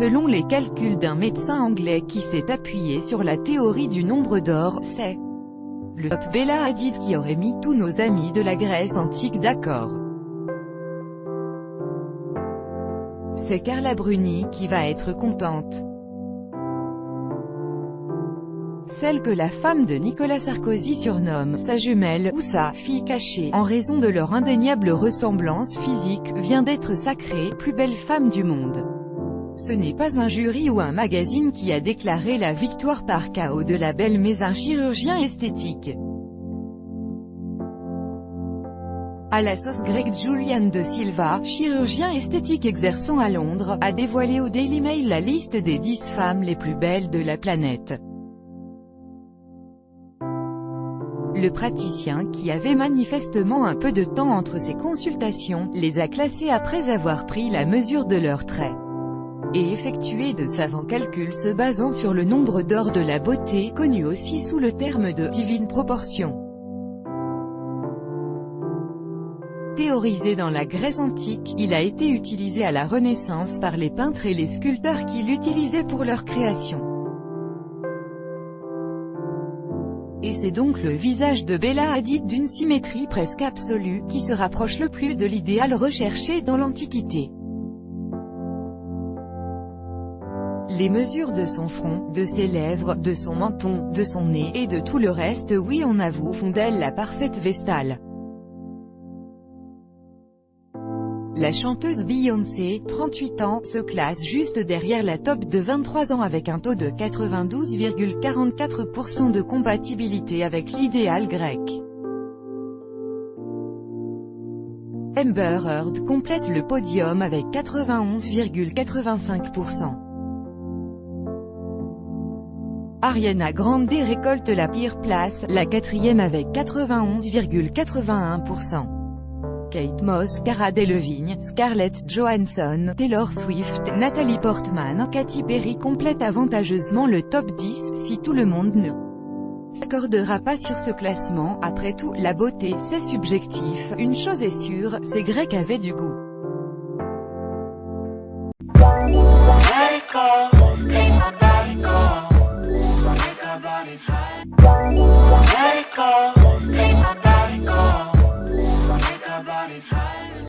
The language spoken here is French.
Selon les calculs d'un médecin anglais qui s'est appuyé sur la théorie du nombre d'or, c'est le top Bella Hadid qui aurait mis tous nos amis de la Grèce antique d'accord. C'est Carla Bruni qui va être contente. Celle que la femme de Nicolas Sarkozy surnomme sa jumelle ou sa fille cachée, en raison de leur indéniable ressemblance physique, vient d'être sacrée plus belle femme du monde. Ce n'est pas un jury ou un magazine qui a déclaré la victoire par KO de la belle mais un chirurgien esthétique. À la sauce grecque, Julian de Silva, chirurgien esthétique exerçant à Londres, a dévoilé au Daily Mail la liste des 10 femmes les plus belles de la planète. Le praticien, qui avait manifestement un peu de temps entre ses consultations, les a classées après avoir pris la mesure de leurs traits et effectué de savants calculs se basant sur le nombre d'or de la beauté, connu aussi sous le terme de « divine proportion ». Théorisé dans la Grèce antique, il a été utilisé à la Renaissance par les peintres et les sculpteurs qui l'utilisaient pour leur création. Et c'est donc le visage de Bella Hadid d'une symétrie presque absolue, qui se rapproche le plus de l'idéal recherché dans l'Antiquité. Les mesures de son front, de ses lèvres, de son menton, de son nez, et de tout le reste, oui on avoue, font d'elle la parfaite Vestale. La chanteuse Beyoncé, 38 ans, se classe juste derrière la top de 23 ans avec un taux de 92,44% de compatibilité avec l'idéal grec. Amber Heard complète le podium avec 91,85%. Ariana Grande récolte la pire place, la 4e avec 91,81%. Kate Moss, Cara Delevingne, Scarlett Johansson, Taylor Swift, Natalie Portman, Katy Perry complètent avantageusement le top 10, si tout le monde ne s'accordera pas sur ce classement. Après tout, la beauté, c'est subjectif, une chose est sûre, ces Grecs avaient du goût.